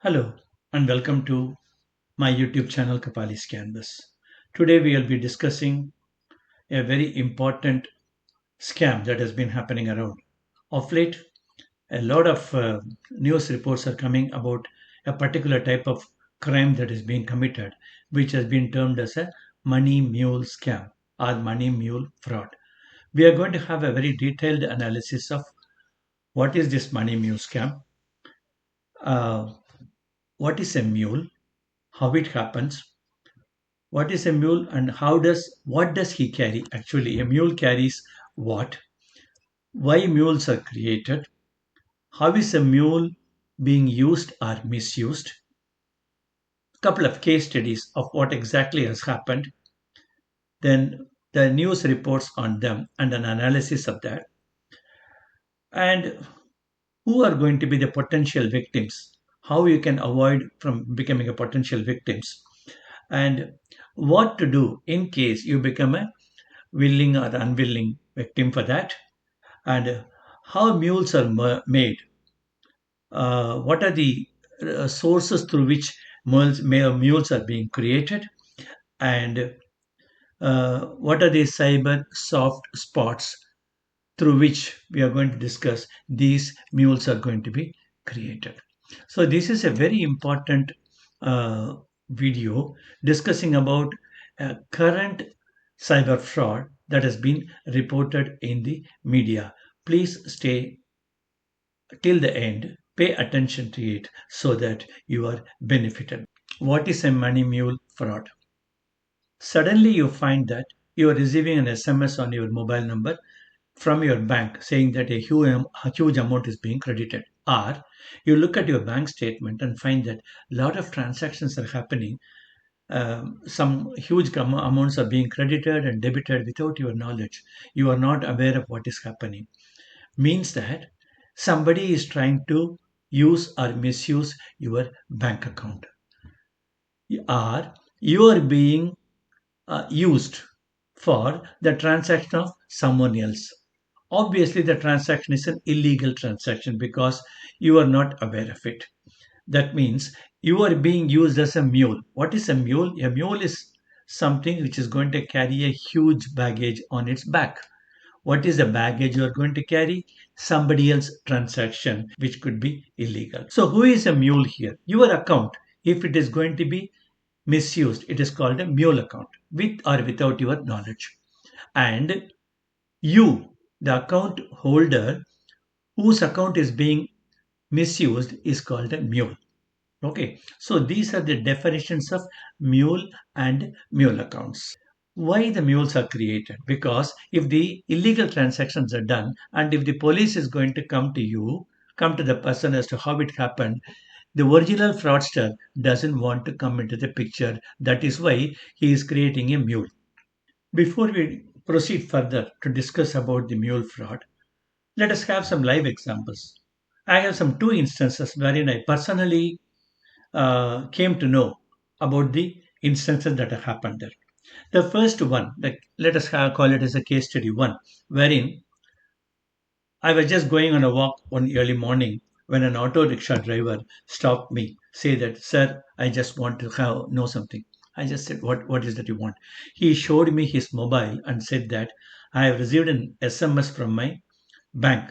Hello and welcome to my YouTube channel Kapali'sCanvas. Today we will be discussing a very important scam that has been happening around. Of late, a lot of news reports are coming about a particular type of crime that is being committed, which has been termed as a money mule scam or money mule fraud. We are going to have a very detailed analysis of what is this money mule scam, uh, what is a mule, how it happens, what is a mule and what does he carry. Actually, a mule carries what, why mules are created, how is a mule being used or misused, couple of case studies of what exactly has happened, then the news reports on them and an analysis of that, and who are going to be the potential victims, how you can avoid from becoming a potential victims, and what to do in case you become a willing or unwilling victim for that, and how mules are made, what are the sources through which mules are being created, and what are the cyber soft spots through which we are going to discuss these mules are going to be created. So this is a very important uh, video discussing about current cyber fraud that has been reported in the media. Please stay till the end, pay attention to it so that you are benefited. What is a money mule fraud? Suddenly you find that you are receiving an SMS on your mobile number from your bank saying that a huge amount is being credited. Or you look at your bank statement and find that a lot of transactions are happening. Some huge amounts are being credited and debited without your knowledge. You are not aware of what is happening. Means that somebody is trying to use or misuse your bank account, or you are being used for the transaction of someone else. Obviously, the transaction is an illegal transaction because you are not aware of it. That means you are being used as a mule. What is a mule? A mule is something which is going to carry a huge baggage on its back. What is the baggage you are going to carry? Somebody else's transaction, which could be illegal. So, who is a mule here? Your account. If it is going to be misused, it is called a mule account, with or without your knowledge. And you, the account holder whose account is being misused, is called a mule. Okay, so these are the definitions of mule and mule accounts. Why the mules are created? Because if the illegal transactions are done and if the police is going to come to the person as to how it happened, the original fraudster doesn't want to come into the picture. That is why he is creating a mule. Before we proceed further to discuss about the mule fraud, let us have some live examples. I have some two instances wherein I personally came to know about the instances that have happened there. The first one, like let us call it as a case study one, wherein I was just going on a walk one early morning when an auto rickshaw driver stopped me, say that, sir, I just want to know something. I just said, what is that you want? He showed me his mobile and said that I have received an SMS from my bank.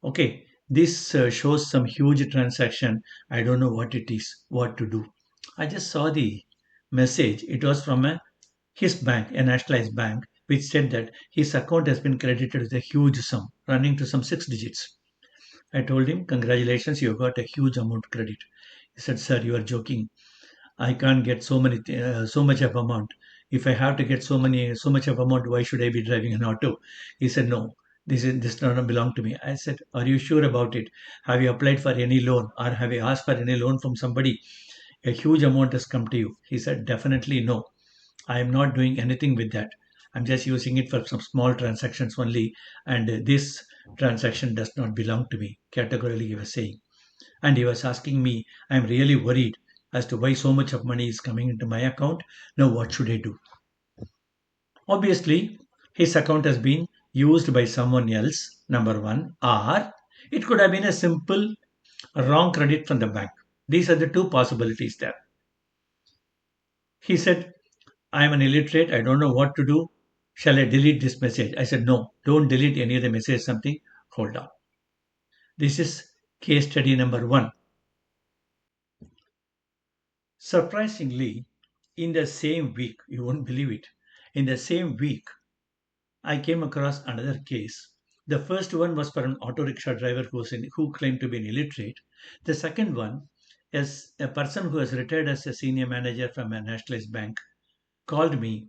Okay, this shows some huge transaction. I don't know what it is, what to do. I just saw the message. It was from his bank, a nationalized bank, which said that his account has been credited with a huge sum, running to some six digits. I told him, congratulations, you got a huge amount credit. He said, sir, you are joking. I can't get so much of amount. If I have to get so much of amount, why should I be driving an auto? He said, no, this does not belong to me. I said, are you sure about it? Have you applied for any loan or have you asked for any loan from somebody? A huge amount has come to you. He said, definitely no. I am not doing anything with that. I'm just using it for some small transactions only, and this transaction does not belong to me. Categorically, he was saying. And he was asking me, I'm really worried as to why so much of money is coming into my account. Now, what should I do? Obviously, his account has been used by someone else, number one, or it could have been a simple wrong credit from the bank. These are the two possibilities there. He said, I am an illiterate. I don't know what to do. Shall I delete this message? I said, no, don't delete any of the message. Something. Hold on. This is case study number one. Surprisingly, in the same week, you won't believe it, in the same week, I came across another case. The first one was for an auto rickshaw driver who claimed to be an illiterate. The second one is a person who has retired as a senior manager from a nationalized bank called me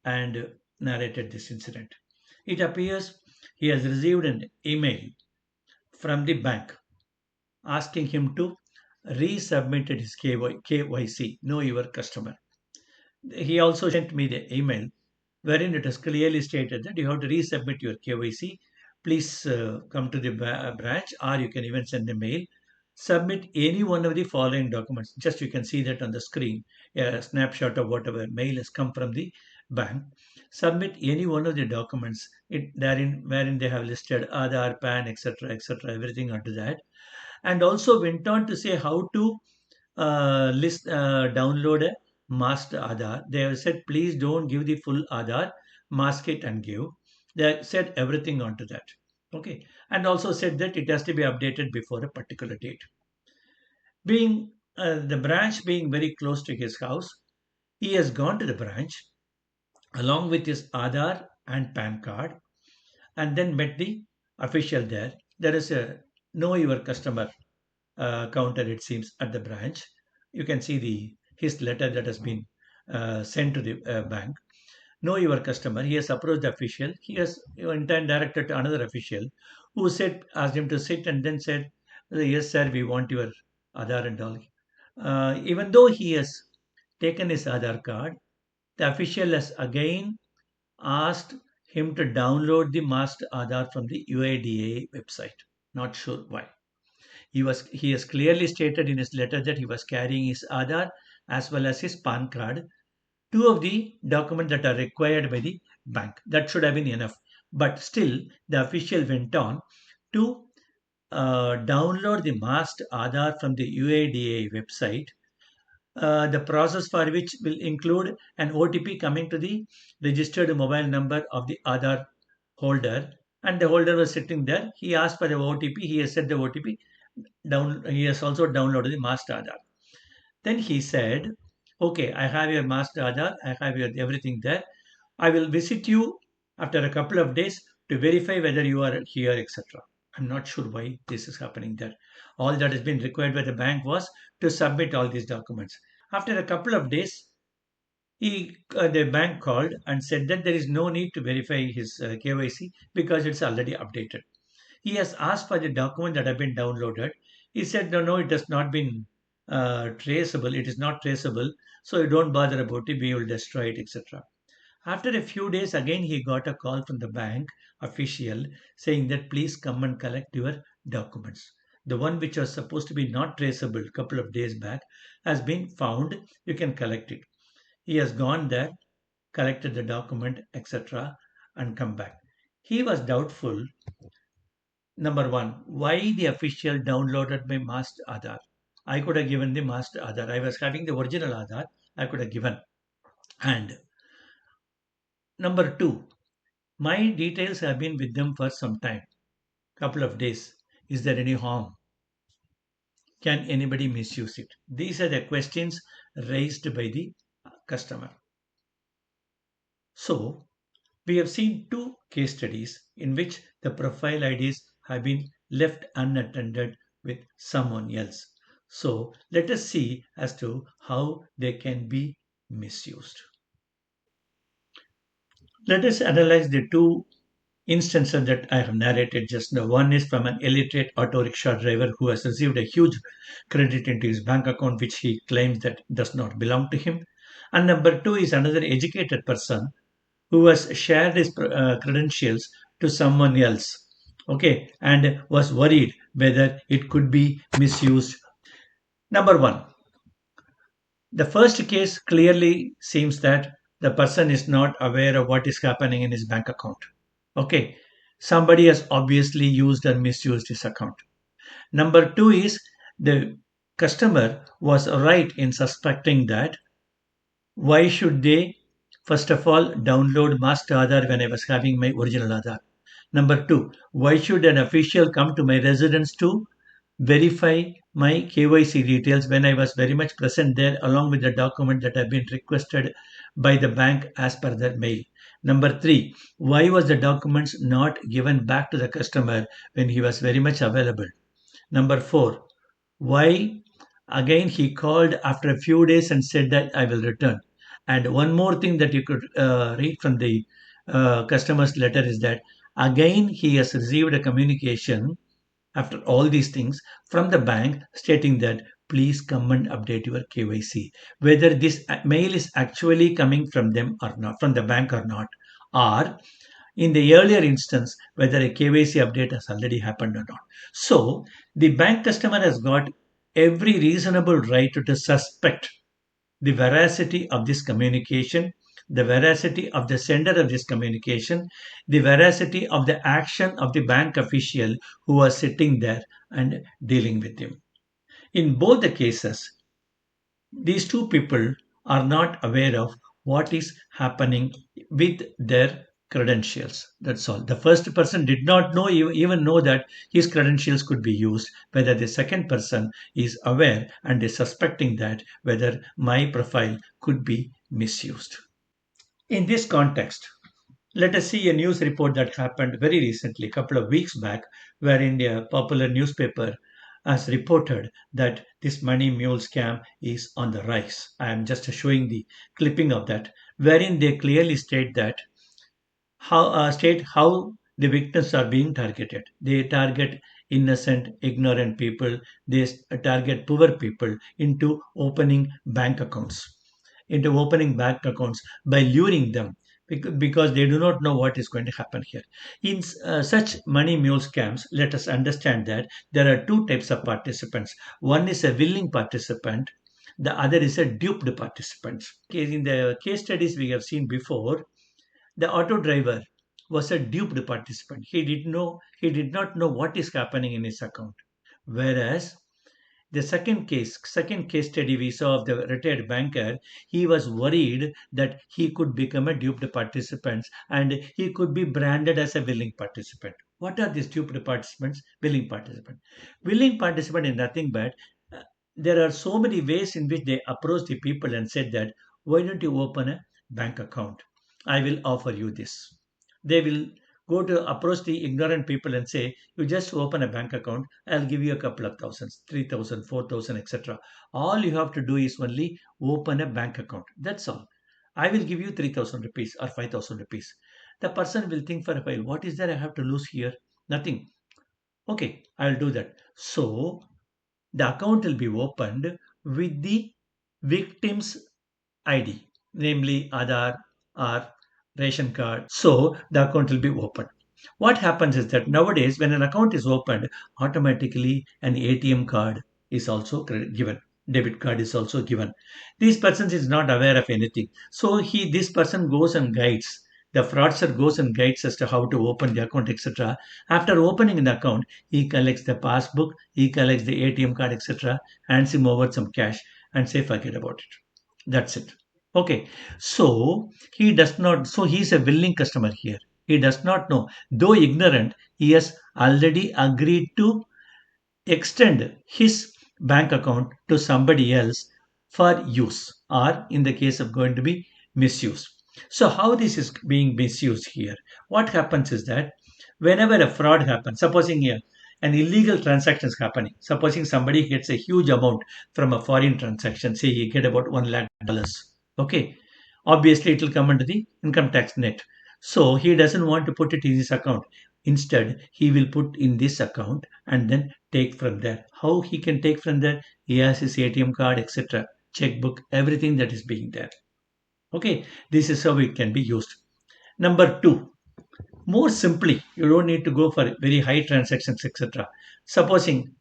and narrated this incident. It appears he has received an email from the bank asking him to resubmit his KYC, know your customer. He also sent me the email wherein it is clearly stated that you have to resubmit your KYC. Please come to the branch, or you can even send a mail. Submit any one of the following documents. Just you can see that on the screen, a snapshot of whatever mail has come from the bank. Submit any one of the documents therein wherein they have listed Aadhaar, PAN, etc., everything under that, and also went on to say how to download a masked Aadhaar. They have said, please don't give the full Aadhaar, mask it and give. They said everything onto that. Okay. And also said that it has to be updated before a particular date. Being the branch being very close to his house, he has gone to the branch along with his Aadhaar and PAN card and then met the official there. There is a know your customer counter, it seems, at the branch. You can see the his letter that has been sent to the bank. Know your customer. He has approached the official. He has in turn directed to another official who said, asked him to sit and then said, yes, sir, we want your Aadhaar and all. Even though he has taken his Aadhaar card, the official has again asked him to download the masked Aadhaar from the UIDA website. Not sure why. He has clearly stated in his letter that he was carrying his Aadhaar as well as his PAN card, two of the documents that are required by the bank. That should have been enough. But still, the official went on to download the masked Aadhaar from the UIDA website. The process for which will include an OTP coming to the registered mobile number of the Aadhaar holder, and the holder was sitting there. He asked for the OTP. He has set the OTP down. He has also downloaded the master Aadhaar. Then he said, okay, I have your master Aadhaar, I have your everything there. I will visit you after a couple of days to verify whether you are here, etc. I'm not sure why this is happening there. All that has been required by the bank was to submit all these documents. After a couple of days, the bank called and said that there is no need to verify his KYC because it's already updated. He has asked for the document that have been downloaded. He said, no, it has not been traceable. It is not traceable. So you don't bother about it. We will destroy it, etc. After a few days, again, he got a call from the bank official saying that please come and collect your documents. The one which was supposed to be not traceable a couple of days back has been found. You can collect it. He has gone there, collected the document, etc., and come back. He was doubtful. Number one, why the official downloaded my master Aadhaar? I could have given the master Aadhaar. I was having the original Aadhaar. I could have given. And number two, my details have been with them for some time, couple of days. Is there any harm? Can anybody misuse it? These are the questions raised by the customer. So, we have seen two case studies in which the profile IDs have been left unattended with someone else. So let us see as to how they can be misused. Let us analyze the two instances that I have narrated just now. One is from an illiterate auto rickshaw driver who has received a huge credit into his bank account which he claims that does not belong to him. And number two is another educated person who has shared his credentials to someone else, okay, and was worried whether it could be misused. Number one, the first case clearly seems that the person is not aware of what is happening in his bank account. Okay, somebody has obviously used and misused his account. Number two is the customer was right in suspecting that why should they, first of all, download masked Aadhaar when I was having my original Aadhaar? Number two, why should an official come to my residence to verify my KYC details when I was very much present there along with the document that have been requested by the bank as per their mail? Number three, why was the documents not given back to the customer when he was very much available? Number four, why again he called after a few days and said that I will return? And one more thing that you could read from the customer's letter is that again he has received a communication after all these things from the bank stating that please come and update your KYC. Whether this mail is actually coming from them or not, from the bank or not, or in the earlier instance, whether a KYC update has already happened or not. So the bank customer has got every reasonable right to suspect the veracity of this communication, the veracity of the sender of this communication, the veracity of the action of the bank official who was sitting there and dealing with him. In both the cases, these two people are not aware of what is happening with their credentials. That's all. The first person did not know even know that his credentials could be used. Whether the second person is aware and is suspecting that whether my profile could be misused. In this context, let us see a news report that happened very recently, a couple of weeks back, wherein a popular newspaper has reported that this Money Mule scam is on the rise. I am just showing the clipping of that, wherein they clearly state how the victims are being targeted. They target innocent, ignorant people. They target poor people into opening bank accounts by luring them because they do not know what is going to happen here. In such money mule scams, let us understand that there are two types of participants. One is a willing participant, the other is a duped participant. In the case studies we have seen before, the auto driver was a duped participant. He did not know what is happening in his account. Whereas the second case study we saw of the retired banker, he was worried that he could become a duped participant and he could be branded as a willing participant. What are these duped participants? Willing participant. Willing participant is nothing but there are so many ways in which they approach the people and said that why don't you open a bank account? I will offer you this. They will go to approach the ignorant people and say, you just open a bank account, I'll give you a couple of thousands, 3,000, 4,000, etc. All you have to do is only open a bank account. That's all. I will give you 3,000 rupees or 5,000 rupees. The person will think for a while, what is there I have to lose here? Nothing. Okay, I'll do that. So the account will be opened with the victim's ID, namely Aadhaar or ration card. So the account will be opened. What happens is that nowadays, when an account is opened, automatically an ATM card is also given. Debit card is also given. This person is not aware of anything. So this person goes and guides. The fraudster goes and guides as to how to open the account, etc. After opening an account, he collects the passbook, he collects the ATM card, etc. Hands him over some cash and say forget about it. That's it. Okay. So he's a willing customer here. He does not know. Though ignorant, he has already agreed to extend his bank account to somebody else for use, or in the case of going to be misuse. So how this is being misused here? What happens is that whenever a fraud happens, supposing here an illegal transaction is happening, supposing somebody gets a huge amount from a foreign transaction, say he get about $1 lakh, okay, obviously it will come under the income tax net. So he doesn't want to put it in his account. Instead, he will put in this account and then take from there. How he can take from there? He has his ATM card, etc., checkbook, everything that is being there. Okay, this is how it can be used. Number two, more simply, you don't need to go for very high transactions, etc. Supposing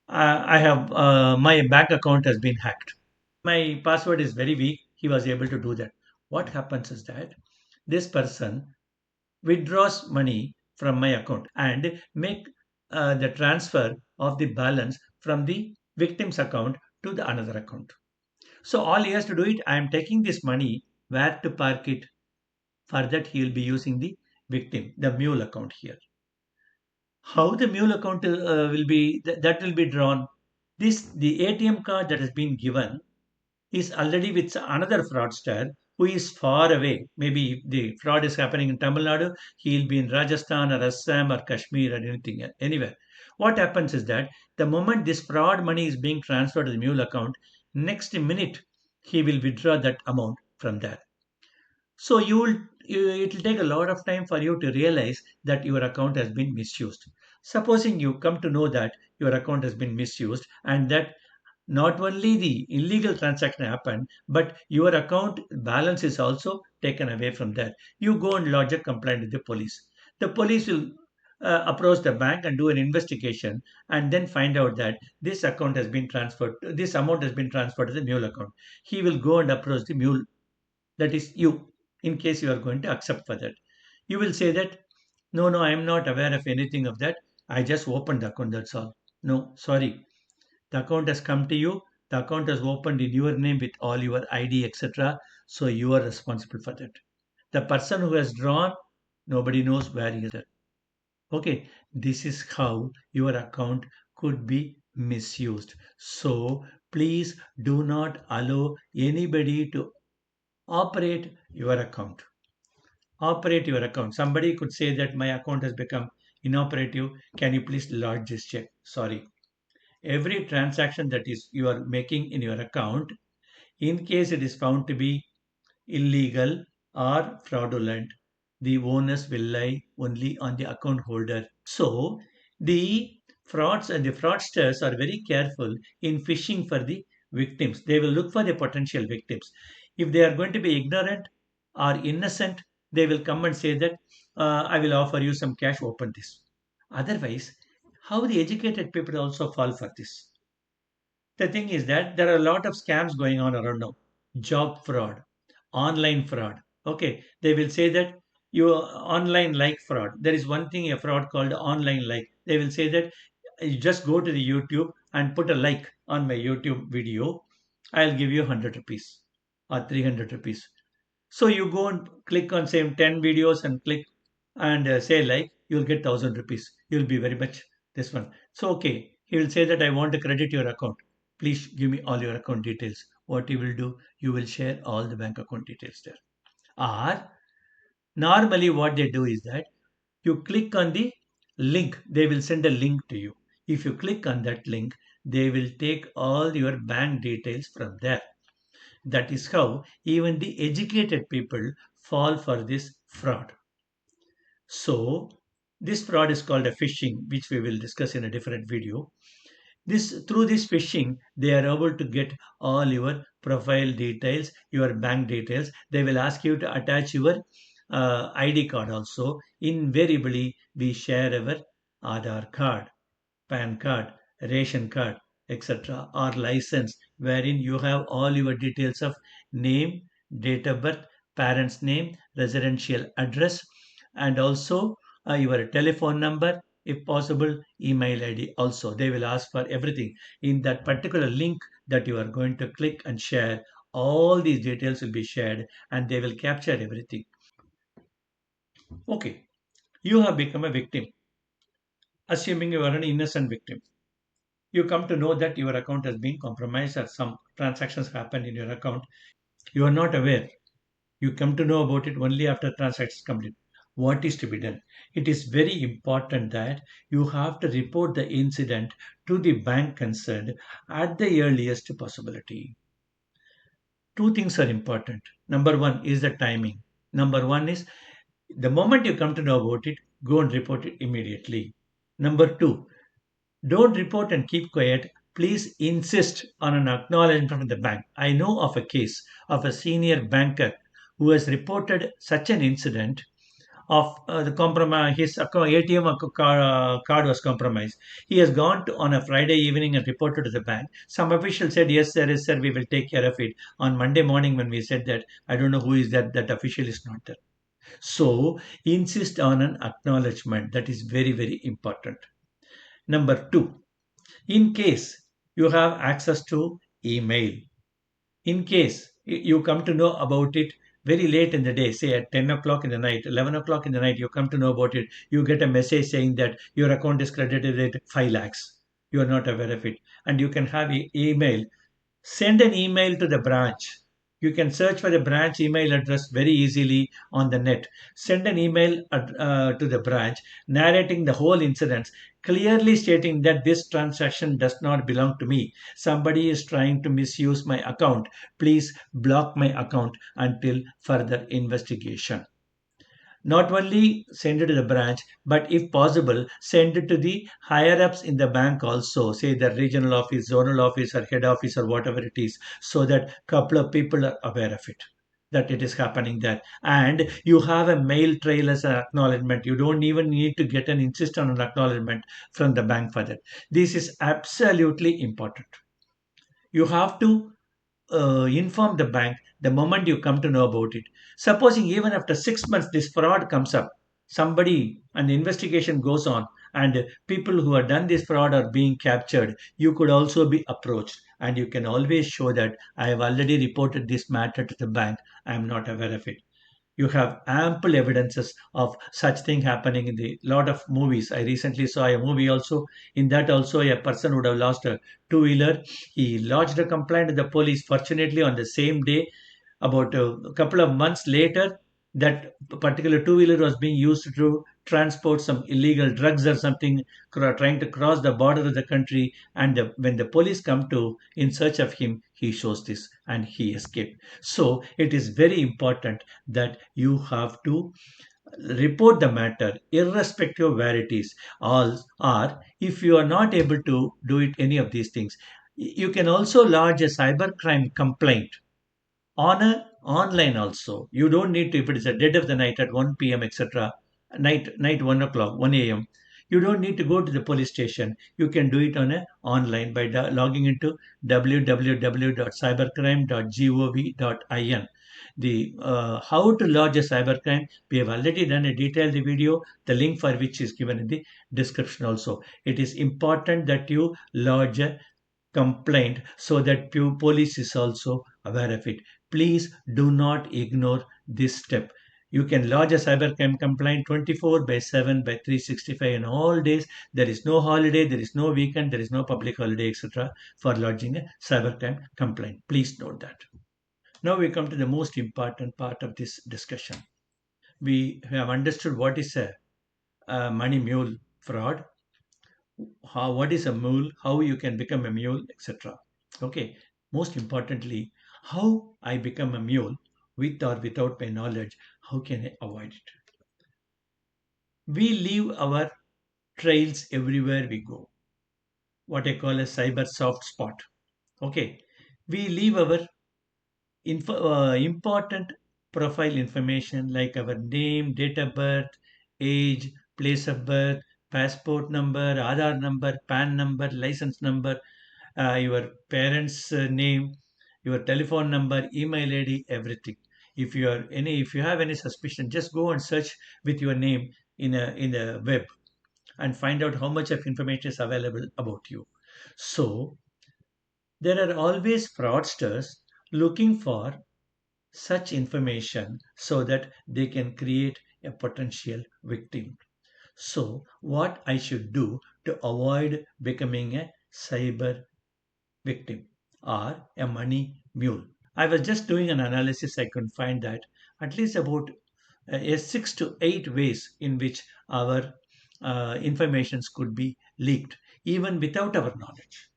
I have my bank account has been hacked. My password is very weak. He was able to do that. What happens is that this person withdraws money from my account and make the transfer of the balance from the victim's account to the another account. So all he has to do it, I am taking this money, where to park it. For that, he will be using the victim, the mule account here. How the mule account will be that will be drawn. This the ATM card that has been given is already with another fraudster who is far away. Maybe if the fraud is happening in Tamil Nadu, he'll be in Rajasthan or Assam or Kashmir or anything anywhere. What happens is that the moment this fraud money is being transferred to the mule account, next minute he will withdraw that amount from there. So it will take a lot of time for you to realize that your account has been misused. Supposing you come to know that your account has been misused and that not only the illegal transaction happened, but your account balance is also taken away from that. You go and lodge a complaint with the police. The police will approach the bank and do an investigation and then find out that this account has been transferred, this amount has been transferred to the mule account. He will go and approach the mule, that is you, in case you are going to accept for that. You will say that, no, no, I am not aware of anything of that. I just opened the account, that's all. No, sorry. The account has come to you. The account has opened in your name with all your ID, etc. So you are responsible for that. The person who has drawn, nobody knows where he is at. Okay, this is how your account could be misused. So please do not allow anybody to operate your account. Operate your account. Somebody could say that my account has become inoperative. Can you please lodge this check? Sorry. Every transaction that is you are making in your account, in case it is found to be illegal or fraudulent, the onus will lie only on the account holder. So the frauds and the fraudsters are very careful in fishing for the victims. They will look for the potential victims. If they are going to be ignorant or innocent, they will come and say that I will offer you some cash, open this. Otherwise, how the educated people also fall for this? The thing is that there are a lot of scams going on around now. Job fraud, online fraud. Okay, they will say that you online like fraud. There is one thing, a fraud called online like. They will say that you just go to the YouTube and put a like on my YouTube video. I'll give you 100 rupees or 300 rupees. So you go and click on same 10 videos and click and say like, you'll get 1,000 rupees. You'll be very much this one. So okay, he will say that I want to credit your account. Please give me all your account details. What you will do, you will share all the bank account details there. Or normally what they do is that you click on the link. They will send a link to you. If you click on that link, they will take all your bank details from there. That is how even the educated people fall for this fraud. So, this fraud is called a phishing, which we will discuss in a different video. This through this phishing, they are able to get all your profile details, your bank details. They will ask you to attach your ID card also. Invariably, we share our Aadhaar card, PAN card, ration card, etc., or license, wherein you have all your details of name, date of birth, parents' name, residential address, and also your telephone number, if possible, email ID also. They will ask for everything. In that particular link that you are going to click and share, all these details will be shared and they will capture everything. Okay, you have become a victim, assuming you are an innocent victim. You come to know that your account has been compromised or some transactions happened in your account. You are not aware. You come to know about it only after transactions complete. What is to be done? It is very important that you have to report the incident to the bank concerned at the earliest possibility. Two things are important. Number one is the timing. Number one is the moment you come to know about it, go and report it immediately. Number two, don't report and keep quiet. Please insist on an acknowledgement from the bank. I know of a case of a senior banker who has reported such an incident of the compromise. His ATM card was compromised. He has gone to, on a Friday evening and reported to the bank. Some official said, "Yes, sir, yes, sir, we will take care of it." On Monday morning, when we said that, I don't know who is that. That official is not there. So insist on an acknowledgement. That is very, very important. Number two, in case you have access to email. In case you come to know about it very late in the day, say at 10 o'clock in the night, 11 o'clock in the night, you come to know about it, you get a message saying that your account is credited at 5 lakhs. You are not aware of it. And you can have email. Send an email to the branch. You can search for the branch email address very easily on the net. Send an email to the branch narrating the whole incident, clearly stating that this transaction does not belong to me. Somebody is trying to misuse my account. Please block my account until further investigation. Not only send it to the branch, but if possible, send it to the higher ups in the bank also, say the regional office, zonal office, or head office, or whatever it is, so that couple of people are aware of it, that it is happening there. And you have a mail trail as an acknowledgement. You don't even need to get an insist on an acknowledgement from the bank for that. This is absolutely important. You have to inform the bank the moment you come to know about it. Supposing even after 6 months this fraud comes up, somebody and the investigation goes on, and people who have done this fraud are being captured, you could also be approached. And you can always show that I have already reported this matter to the bank. I am not aware of it. You have ample evidences of such thing happening in the lot of movies. I recently saw a movie also. In that also, a person would have lost a two-wheeler. He lodged a complaint with the police. Fortunately, on the same day, about a couple of months later, that particular two-wheeler was being used to transport some illegal drugs or something, trying to cross the border of the country. And when the police come to in search of him, he shows this and he escaped. So it is very important that you have to report the matter irrespective of where it is. All or if you are not able to do it any of these things, you can also lodge a cybercrime complaint on a online also. You don't need to, if it is a dead of the night at 1 p.m., etc., night 1 o'clock, 1 a.m., you don't need to go to the police station. You can do it on a online by logging into www.cybercrime.gov.in. The how to lodge a cybercrime, we have already done a detailed video, the link for which is given in the description also. It is important that you lodge a complaint so that police is also aware of it. Please do not ignore this step. You can lodge a cybercrime complaint 24 by 7 by 365 in all days. There is no holiday, there is no weekend, there is no public holiday, etc. for lodging a cybercrime complaint. Please note that. Now we come to the most important part of this discussion. We have understood what is a money mule fraud, what is a mule, how you can become a mule, etc. Okay, most importantly, how I become a mule with or without my knowledge, how can I avoid it? We leave our trails everywhere we go, what I call a cyber soft spot. Okay, we leave our important profile information like our name, date of birth, age, place of birth, passport number, Aadhaar number, PAN number, license number, your parents' name, your telephone number, email ID, everything. If you have any suspicion, just go and search with your name in the web and find out how much of information is available about you. So there are always fraudsters looking for such information so that they can create a potential victim. So, what I should do to avoid becoming a cyber victim or a money mule? I was just doing an analysis. I could find that at least about 6 to 8 ways in which our informations could be leaked, even without our knowledge.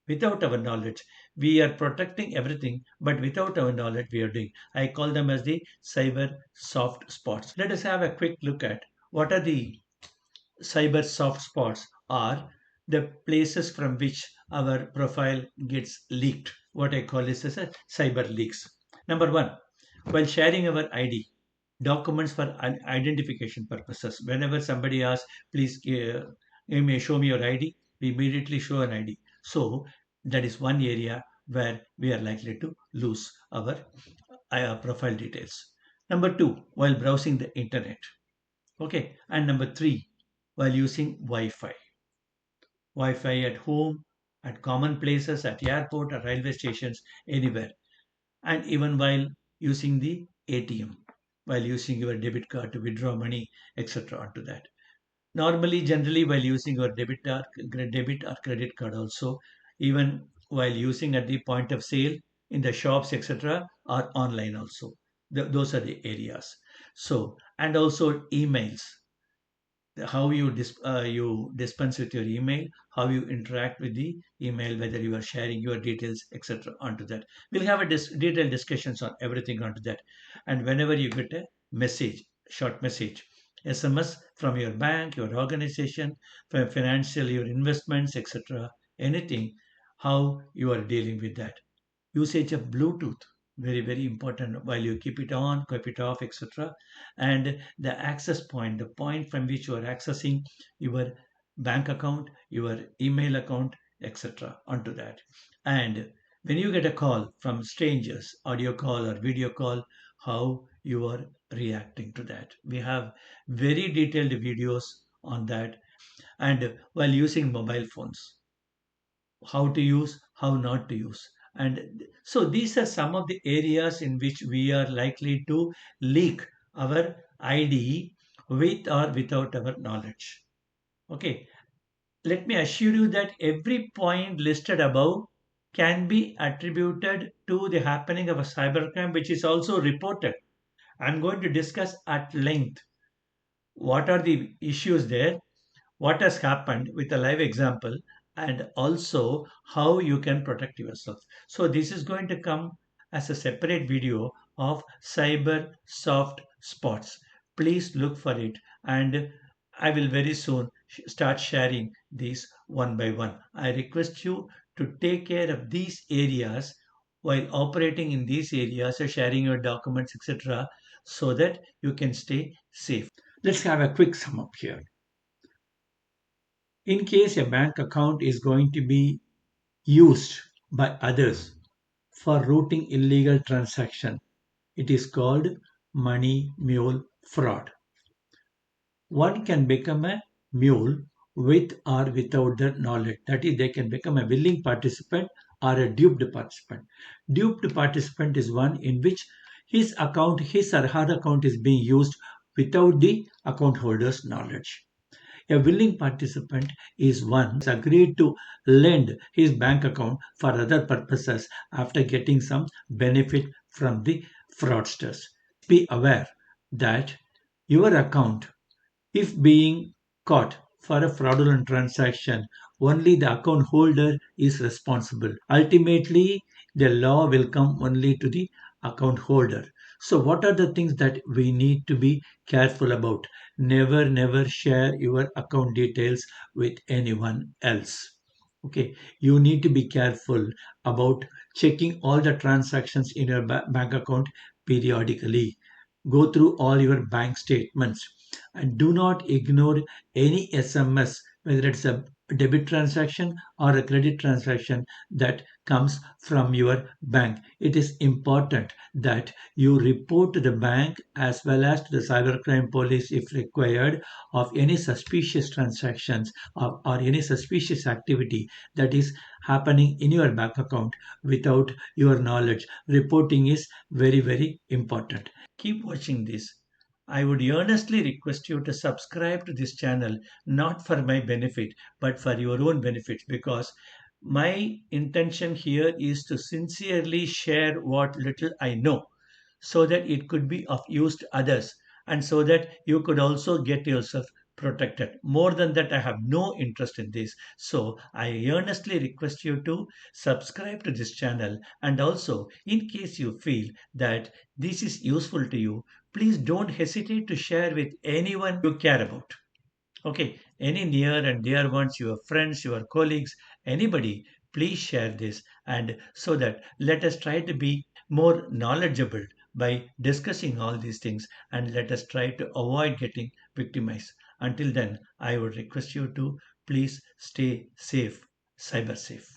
Without our knowledge, we are protecting everything, but without our knowledge, we are doing. I call them as the cyber soft spots. Let us have a quick look at what are the cyber soft spots are the places from which our profile gets leaked. What I call this as a cyber leaks. Number one, while sharing our ID, documents for identification purposes. Whenever somebody asks, please you may show me your ID, we immediately show an ID. So that is one area where we are likely to lose our profile details. Number two, while browsing the internet. Okay, and number three, while using Wi-Fi at home at common places, at airport or railway stations, anywhere, and even while using the ATM, while using your debit card to withdraw money, etc. onto that. Normally, generally, while using your debit or credit card also, even while using at the point of sale in the shops, etc., or online also. Those are the areas. So, and also emails, how you dispense with your email, how you interact with the email, whether you are sharing your details, etc. onto that. We'll have a detailed discussions on everything onto that. And whenever you get a message, short message, SMS from your bank, your organization, from financial, your investments, etc., anything, how you are dealing with that. Usage of Bluetooth, very very important, while you keep it on, keep it off, etc. And the access point, the point from which you are accessing your bank account, your email account, etc. onto that. And when you get a call from strangers, audio call or video call, how you are reacting to that. We have very detailed videos on that. And while using mobile phones, how to use, how not to use. And so these are some of the areas in which we are likely to leak our ID with or without our knowledge. Okay, let me assure you that every point listed above can be attributed to the happening of a cybercrime, which is also reported. I'm going to discuss at length what are the issues there, what has happened with a live example, and also how you can protect yourself. So this is going to come as a separate video of cyber soft spots. Please look for it, and I will very soon start sharing these one by one. I request you to take care of these areas while operating in these areas or sharing your documents, etc., so that you can stay safe. Let's have a quick sum up here. In case a bank account is going to be used by others for routing illegal transaction, it is called money mule fraud. One can become a mule with or without their knowledge. That is, they can become a willing participant or a duped participant. Duped participant is one in which his account, his or her account is being used without the account holder's knowledge. A willing participant is one who has agreed to lend his bank account for other purposes after getting some benefit from the fraudsters. Be aware that your account, if being caught for a fraudulent transaction, only the account holder is responsible. Ultimately, the law will come only to the account holder. So, what are the things that we need to be careful about? Never, never share your account details with anyone else. Okay, you need to be careful about checking all the transactions in your bank account periodically. Go through all your bank statements and do not ignore any SMS, whether it's a debit transaction or a credit transaction that comes from your bank. It is important that you report to the bank as well as to the cybercrime police if required of any suspicious transactions or any suspicious activity that is happening in your bank account without your knowledge. Reporting is very, very important. Keep watching this. I would earnestly request you to subscribe to this channel, not for my benefit, but for your own benefit, because my intention here is to sincerely share what little I know so that it could be of use to others and so that you could also get yourself protected. More than that, I have no interest in this. So I earnestly request you to subscribe to this channel, and also in case you feel that this is useful to you, please don't hesitate to share with anyone you care about. Okay, any near and dear ones, your friends, your colleagues, anybody, please share this, and so that let us try to be more knowledgeable by discussing all these things, and let us try to avoid getting victimized. Until then, I would request you to please stay safe, cyber safe.